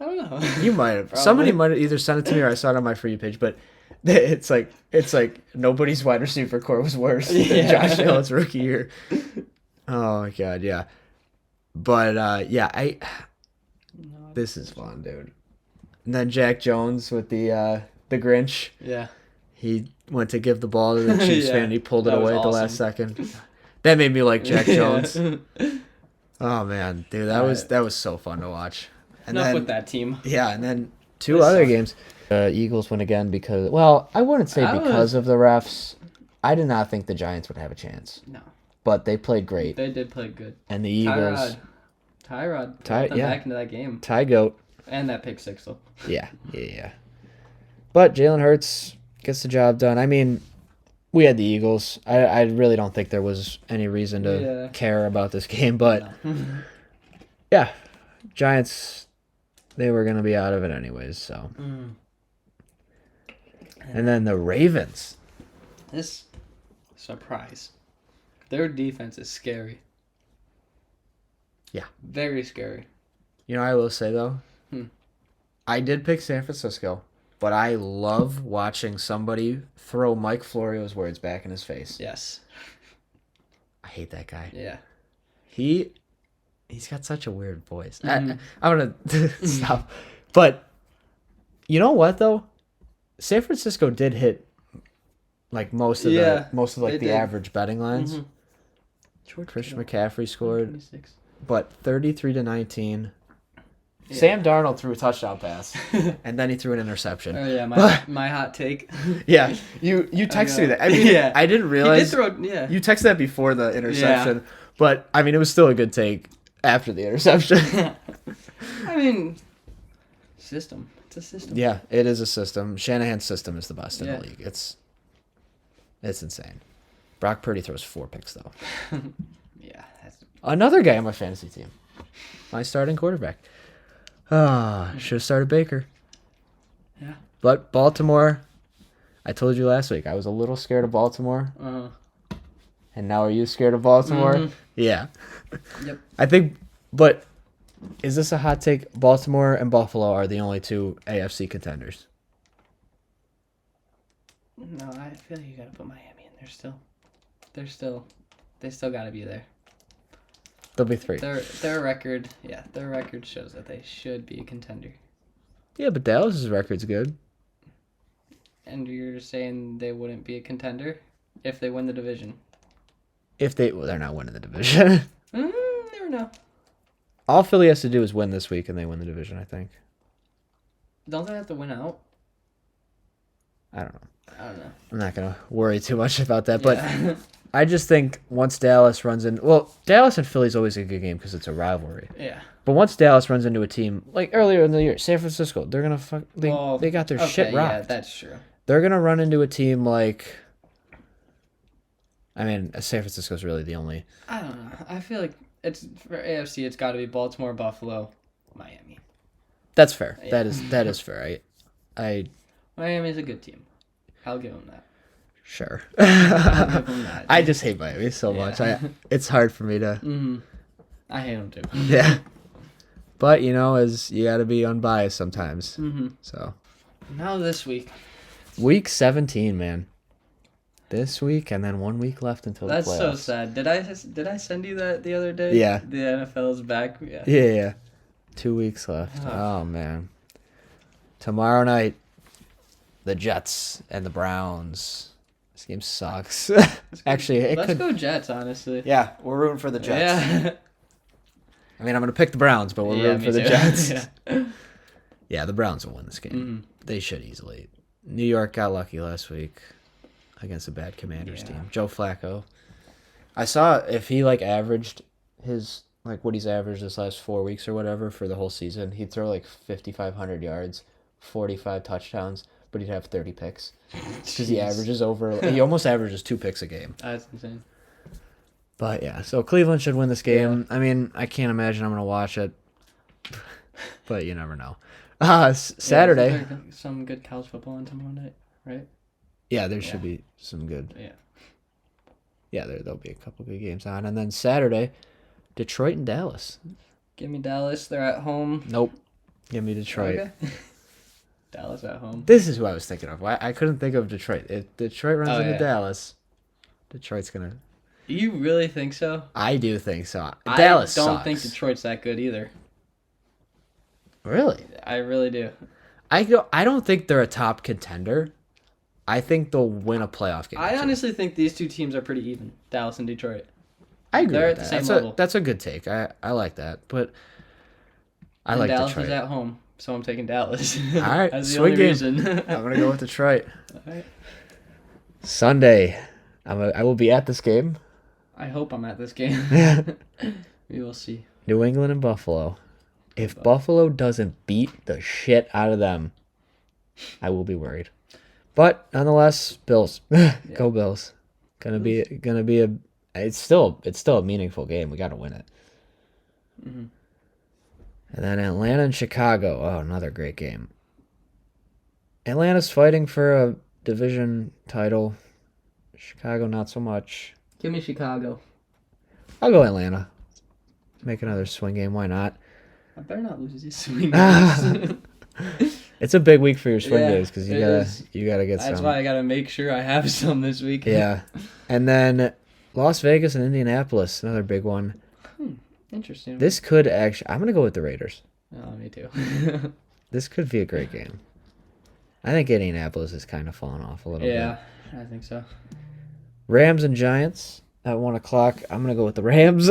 I don't know. You might have. Probably. Somebody might have either sent it to me or I saw it on my For You page. But it's like nobody's wide receiver core was worse than Yeah. Josh Allen's rookie year. Oh my god, yeah. But yeah, this is fun, dude. And then Jack Jones with the Grinch. Yeah. He went to give the ball to the Chiefs Yeah, fan. He pulled it that was away at the awesome. last second. That made me like Jack Jones. Yeah. Oh man, dude, that was so fun to watch. And Enough then, with that team. Yeah, and then 2 They other suck. games. Eagles win again because, well, I wouldn't say because of the refs. I did not think the Giants would have a chance, No. but they played great. They did play good. And the Eagles, Tyrod. Ty- Them yeah. back into that game. Ty Goat. And that pick six, though. Yeah. But Jalen Hurts gets the job done. I mean, we had the Eagles. I really don't think there was any reason to care about this game, but yeah, Giants, they were going to be out of it anyways, so. And then the Ravens. This surprise. Their defense is scary. Yeah. Very scary. You know, I will say, though, I did pick San Francisco, but I love watching somebody throw Mike Florio's words back in his face. Yes. I hate that guy. Yeah. He's got such a weird voice. I'm going to stop. But You know what though? San Francisco did hit like Yeah, most of they like the did. average betting lines. Mm-hmm. George Christian Kittle, McCaffrey scored, 126. but 33-19. Yeah. Sam Darnold threw a touchdown pass, and then he threw an interception. Oh yeah, my hot take. Yeah, you texted me that. I mean, yeah. I didn't He realize did throw. Yeah. you texted that before the interception, but I mean, it was still a good take after the interception. I mean, system. It's a system. Yeah, it is a system. Shanahan's system is the best in Yeah. the league. It's insane. Brock Purdy throws 4 picks though. Yeah. That's... Another guy on my fantasy team, my starting quarterback. Should have started Baker. Yeah. But Baltimore, I told you last week, I was a little scared of Baltimore. And now are you scared of Baltimore? Mhm. Yeah. Yep. I think, but is this a hot take? Baltimore and Buffalo are the only 2 AFC contenders. No, I feel like you gotta put Miami in there still. They still gotta be there. There'll be 3. Their record, their record shows that they should be a contender. Yeah, but Dallas's record's good. And you're saying they wouldn't be a contender if they win the division? Well, they're not winning the division. Never know. All Philly has to do is win this week, and they win the division, I think. Don't they have to win out? I don't know. I don't know. I'm not going to worry too much about that, but Yeah. I just think once Dallas runs in... Well, Dallas and Philly's always a good game because it's a rivalry. Yeah. But once Dallas runs into a team, like earlier in the year, San Francisco, they're going to they got their shit rocked. Yeah, that's true. They're going to run into a team like... I mean, San Francisco's really the only... I don't know. I feel like it's for AFC. It's got to be Baltimore, Buffalo, Miami. That's fair. Yeah. That is fair. I Miami's a good team. I'll give them that. Sure. I'll give them that. I just hate Miami so much. It's hard for me to... Mm-hmm. I hate them too. Yeah. But, as you got to be unbiased sometimes. Mm-hmm. So. Now this week. Week 17, man. This week, and then 1 week left until That's the playoffs. so sad. Did I send you that the other day? Yeah. The NFL's back. Yeah. Yeah. 2 weeks left. Oh, man. Tomorrow night, the Jets and the Browns. This game sucks. Actually, Let's go Jets, honestly. Yeah, we're rooting for the Jets. Yeah. I mean, I'm going to pick the Browns, but we're rooting for the too. Jets. Yeah. Yeah, the Browns will win this game. Mm-hmm. They should easily. New York got lucky last week against a bad Commanders team. Joe Flacco. I saw if he averaged his what he's averaged this last 4 weeks or whatever for the whole season, he'd throw 5,500 yards, 45 touchdowns, but he'd have 30 picks because he almost averages 2 picks a game. That's insane. But yeah, so Cleveland should win this game. Yeah. I mean, I can't imagine I'm gonna watch it, but you never know. Saturday. Yeah, isn't there some good college football on tomorrow night, right? Yeah, there should be some good. Yeah. Yeah, there'll be a couple good games on, and then Saturday, Detroit and Dallas. Give me Dallas. They're at home. Nope. Give me Detroit. Okay. Dallas at home. This is who I was thinking of. I couldn't think of Detroit. If Detroit runs into Dallas, Detroit's gonna. You really think so? I do think so. Dallas I don't sucks. think Detroit's that good either. Really? I really do. I don't think they're a top contender. I think they'll win a playoff game. I honestly think these two teams are pretty even. Dallas and Detroit. I agree They're with at the that. same level. That's a good take. I like that, but I And like Dallas Detroit. is at home, so I'm taking Dallas. All right, That's the swing only game. reason. I'm gonna go with Detroit. All right. Sunday, I will be at this game. I hope I'm at this game. We will see. New England and Buffalo. If Buffalo doesn't beat the shit out of them, I will be worried. But nonetheless, Bills. Go Bills. Gonna be a. It's still a meaningful game. We got to win it. Mm-hmm. And then Atlanta and Chicago. Oh, another great game. Atlanta's fighting for a division title. Chicago, not so much. Give me Chicago. I'll go Atlanta. Make another swing game. Why not? I better not lose these swing games. It's a big week for your swing Yeah, games because you gotta get That's some. why I gotta make sure I have some this week. Yeah, and then Las Vegas and Indianapolis, another big one. Interesting. This could actually. I'm gonna go with the Raiders. Oh, me too. This could be a great game. I think Indianapolis is kind of falling off a little bit. Yeah, I think so. Rams and Giants at 1 o'clock. I'm going to go with the Rams.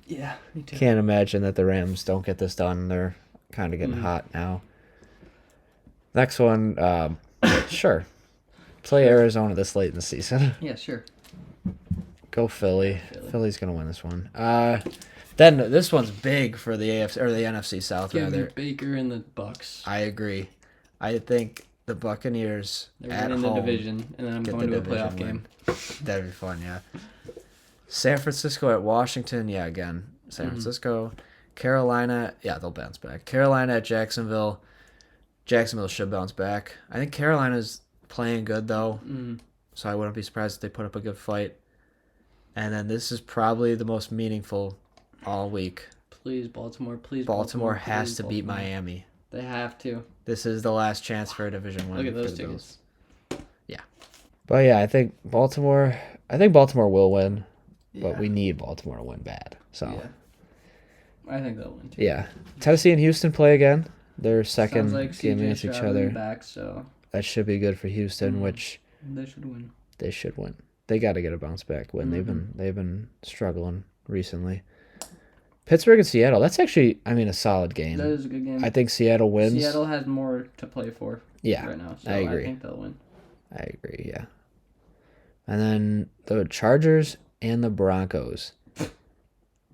Yeah, me too. Can't imagine that the Rams don't get this done. They're kind of getting hot now. Next one, sure. Play Arizona this late in the season. Yeah, sure. Go Philly. Philly. Philly's going to win this one. Then this one's big for the AFC or the NFC South Give me rather. Baker and the Bucks. I agree. I think the Buccaneers They're at winning home the division, and then I'm get going the to a playoff division game. That'd be fun, yeah. San Francisco at Washington, yeah, again. San Francisco. Carolina, yeah, they'll bounce back. Carolina at Jacksonville. Jacksonville should bounce back. I think Carolina's playing good, though, so I wouldn't be surprised if they put up a good fight. And then this is probably the most meaningful all week. Please, Baltimore. Please, Baltimore has please, to beat Baltimore. Miami. They have to. This is the last chance for a division win. Look at those for the Bills. tickets. Yeah. But yeah, I think Baltimore will win, but we need Baltimore to win bad. So yeah. I think they'll win too. yeah. Tennessee and Houston play again. Their second Sounds like game CJ against each Stroud other. back, so That should be good for Houston, which they should win. they should win. They got to get a bounce back win. They've been struggling recently. Pittsburgh and Seattle. That's actually, a solid game. That is a good game. I think Seattle wins. Seattle has more to play for right now, so I agree. I think they'll win. I agree, yeah. And then the Chargers and the Broncos.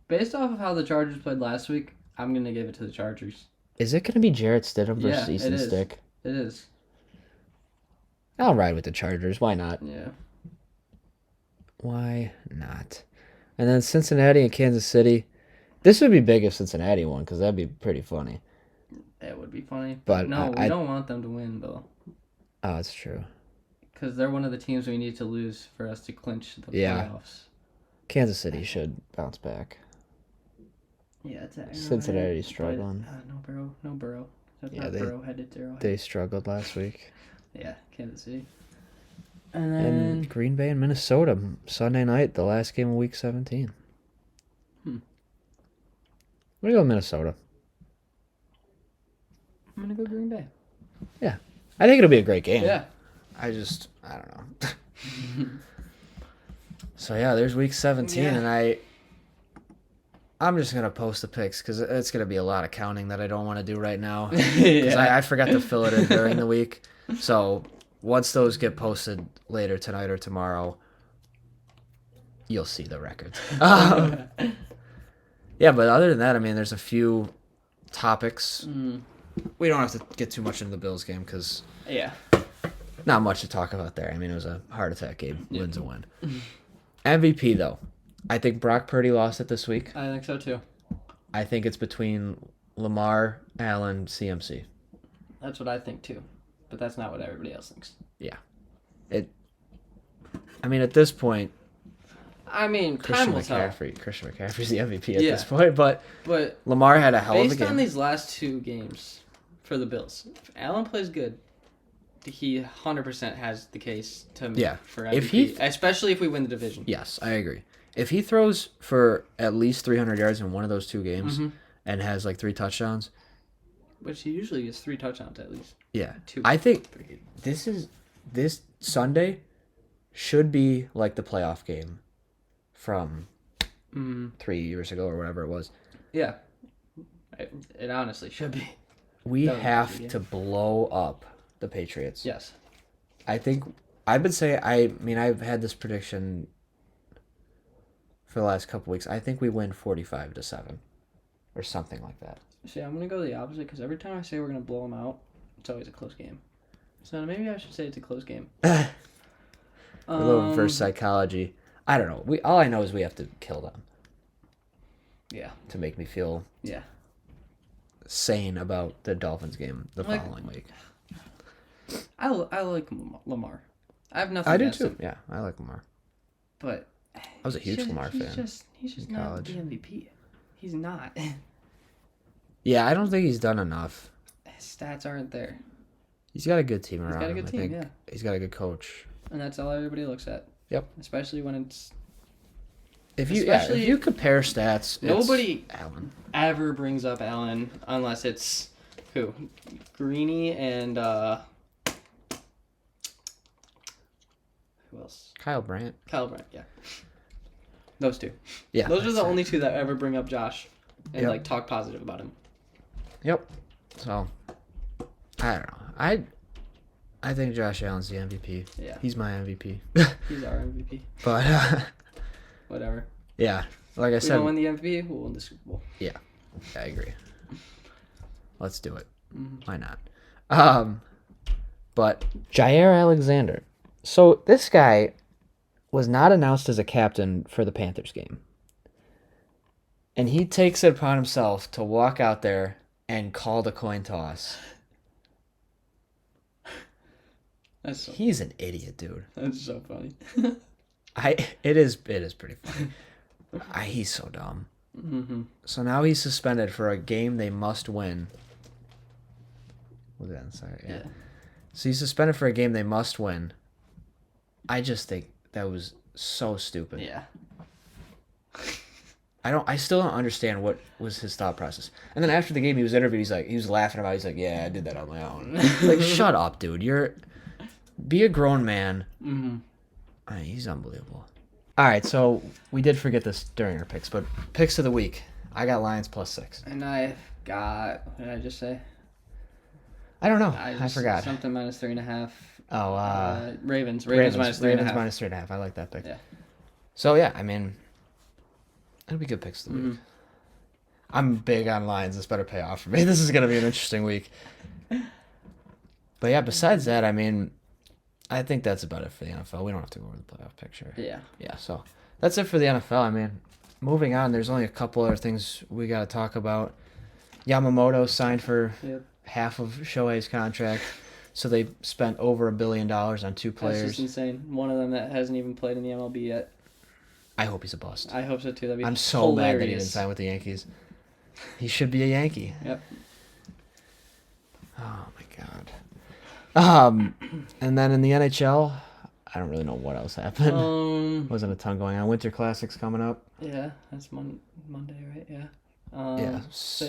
Based off of how the Chargers played last week, I'm going to give it to the Chargers. Is it going to be Jarrett Stidham versus Yeah, Easton it is. Stick? It is. I'll ride with the Chargers. Why not? Yeah. Why not? And then Cincinnati and Kansas City. This would be big if Cincinnati won because that'd be pretty funny. It would be funny. But no, we don't want them to win, though. Oh, that's true. Because they're one of the teams we need to lose for us to clinch the playoffs. Kansas City should bounce back. Yeah, it's Cincinnati's struggling. No Burrow. That's Yeah, not Burrow headed to Arrowhead. They struggled last week. Yeah, Kansas City. And then And Green Bay and Minnesota Sunday night, the last game of Week 17. I'm gonna go with Minnesota. I'm gonna go Green Bay. Yeah, I think it'll be a great game. Yeah. I don't know. So yeah, there's Week 17, Yeah. and I'm just gonna post the picks because it's gonna be a lot of counting that I don't want to do right now. Because I forgot to fill it in during the week. So once those get posted later tonight or tomorrow, you'll see the records. Yeah, but other than that, there's a few topics. We don't have to get too much into the Bills game because not much to talk about there. It was a heart attack game. Win's a win. MVP, though. I think Brock Purdy lost it this week. I think so, too. I think it's between Lamar, Allen, CMC. That's what I think, too. But that's not what everybody else thinks. Yeah. At this point, time will tell. Christian McCaffrey's the MVP at this point, but But Lamar had a hell of a based game. on these last two games for the Bills, if Allen plays good, he 100% has the case to make for MVP, especially if we win the division. Yes, I agree. If he throws for at least 300 yards in one of those two games and has 3 touchdowns, which he usually gets 3 touchdowns at least. Yeah. 2. I think this Sunday should be like the playoff game from 3 years ago or whatever it was. Yeah. It honestly should be. We have to blow up the Patriots. Yes. I think I would say I've had this prediction for the last couple weeks. I think we win 45-7 or something like that. See, I'm going to go the opposite because every time I say we're going to blow them out, it's always a close game. So maybe I should say it's a close game. A little reverse psychology. I don't know. All I know is we have to kill them. Yeah. To make me feel sane about the Dolphins game the following week. I like Lamar. I have nothing I do against too. him. Yeah, I like Lamar. But I was a huge Lamar fan. He's just not the MVP. He's not. Yeah, I don't think he's done enough. His stats aren't there. He's got a good team around him. He's got a good team, yeah. He's got a good coach. And that's all everybody looks at. Yep. Especially when it's... If you compare stats, nobody Allen ever brings up Allen unless it's who? Greeny and Kyle Brandt. Yeah. Those two. Yeah. Those are the only two that ever bring up Josh and Yep. like talk positive about him. Yep. So, I don't know. I think Josh Allen's the MVP. Yeah. He's my MVP. He's our MVP. But whatever. Yeah. Like I If we said, don't win the MVP, we'll win the Super Bowl. Yeah, I agree. Let's do it. Mm-hmm. Why not? But Jair Alexander. So this guy was not announced as a captain for the Panthers game. And he takes it upon himself to walk out there and call the coin toss. He's an idiot, dude. That's so funny. It is pretty funny. He's so dumb. Mm-hmm. So now he's suspended for a game they must win. Was that inside? Yeah. So he's suspended for a game they must win. I just think that was so stupid. Yeah. I still don't understand what was his thought process. And then after the game he was interviewed, he was laughing about it. He's like, "Yeah, I did that on my own." Like, shut up, dude. Be a grown man. Mm-hmm. He's unbelievable. All right, so we did forget this during our picks, but picks of the week. I got Lions +6. And I got, what did I just say? I don't know. I forgot. Something -3.5. Oh, Ravens -3.5. Ravens -3.5. I like that pick. Yeah. So, yeah, I mean, it'll be good picks of the week. I'm big on Lions. This better pay off for me. This is going to be an interesting week. But, yeah, besides that, I mean, I think that's about it for the NFL. We don't have to go over the playoff picture. Yeah. Yeah, so that's it for the NFL. I mean, moving on, there's only a couple other things we got to talk about. Yamamoto signed for half of Shohei's contract, so they spent over $1 billion on 2 players. That's just insane. One of them that hasn't even played in the MLB yet. I hope he's a bust. I hope so too. That'd be I'm so hilarious. mad that he didn't sign with the Yankees. He should be a Yankee. Yep. Oh my God. And then in the NHL, I don't really know what else happened. Wasn't a ton going on. Winter Classics coming up. Yeah, that's Monday, right? Yeah. Yeah,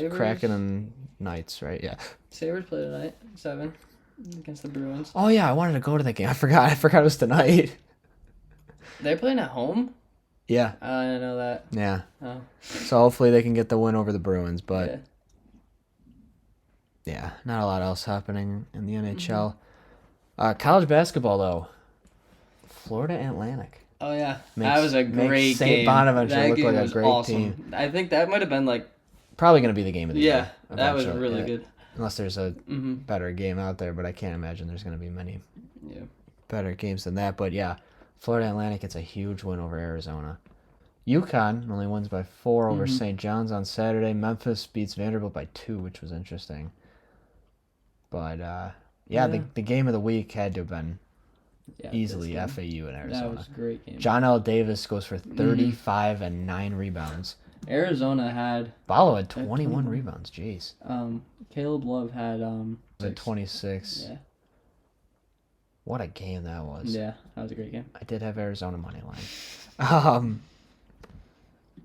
Kraken and Knights, right? Yeah. Sabres play tonight, 7 against the Bruins. Oh yeah, I wanted to go to that game. I forgot it was tonight. They're playing at home? Yeah. I didn't know that. Yeah. Oh. So hopefully they can get the win over the Bruins, but yeah, not a lot else happening in the NHL. College basketball though. Florida Atlantic. Oh yeah, that was a great St. game. Bonaventure looked like a great awesome. team. I think that might have been like probably going to be the game of the year. Yeah, that was really good. Unless there's a better game out there, but I can't imagine there's going to be many better games than that. But yeah, Florida Atlantic gets a huge win over Arizona. UConn only wins by 4 over St. John's on Saturday. Memphis beats Vanderbilt by 2, which was interesting. But the game of the week had to have been easily FAU in Arizona. That was a great game. John L. Davis goes for 35 and 9 rebounds. Arizona had... Ballo had 21 rebounds. Jeez. Caleb Love had... 26. Yeah. What a game that was. Yeah, that was a great game. I did have Arizona money line.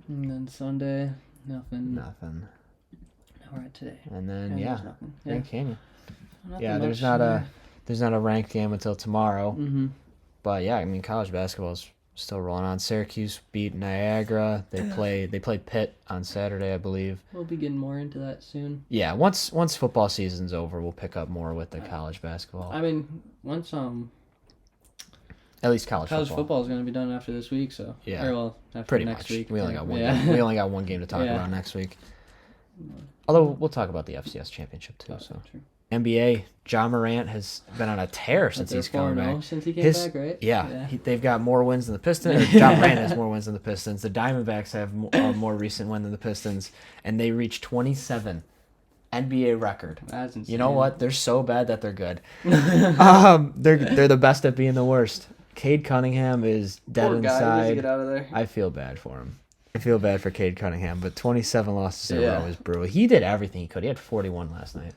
And then Sunday, nothing. Now we're at today. And then nothing. Grand Canyon. Nothing there's much. not a ranked game until tomorrow. Mm-hmm. But yeah, I mean college basketball is still rolling on. Syracuse beat Niagara. They played Pitt on Saturday, I believe. We'll be getting more into that soon. Yeah, once football season's over, we'll pick up more with the college basketball. I mean, once at least college football is going to be done after this week, so yeah, after pretty next much. week. We only got one. We only got one game to talk about next week. Although we'll talk about the FCS championship too. So true. NBA, Ja Morant has been on a tear since he's come back. Since he came back, right? Yeah. They've got more wins than the Pistons. Ja Morant has more wins than the Pistons. The Diamondbacks have a more recent win than the Pistons, and they reached 27. NBA record. That's insane. You know what? They're so bad that they're good. They're the best at being the worst. Cade Cunningham is dead Poor guy. inside. He needs to get out of there. I feel bad for him. I feel bad for Cade Cunningham, but 27 losses in a row is brutal. He did everything he could. He had 41 last night.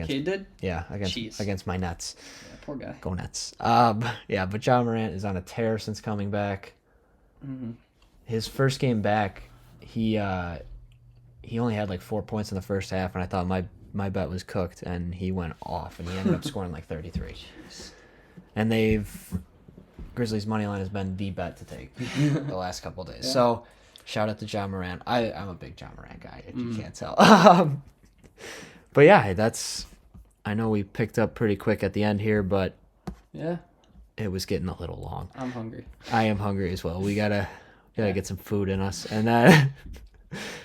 Cade did? Yeah, against my Nets. Yeah, poor guy. Go Nets. But Ja Morant is on a tear since coming back. Mm-hmm. His first game back, he only had like 4 points in the first half, and I thought my bet was cooked, and he went off, and he ended up scoring like 33. And they've Grizzlies money line has been the bet to take the last couple of days. Yeah. So, shout out to Morant. I'm a big Morant guy, if you can't tell. But yeah, I know we picked up pretty quick at the end here, but yeah, it was getting a little long. I'm hungry. I am hungry as well. We gotta get some food in us, and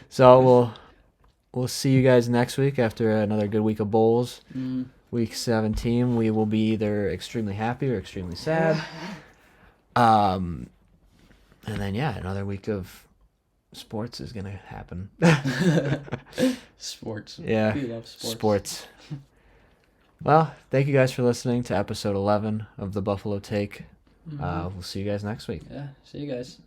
so we'll see you guys next week after another good week of bowls. Week 17, we will be either extremely happy or extremely sad. And then another week of sports is gonna happen. Sports. Yeah. We love sports. Sports. Well, thank you guys for listening to episode 11 of the Buffalo Take. We'll see you guys next week. Yeah, see you guys.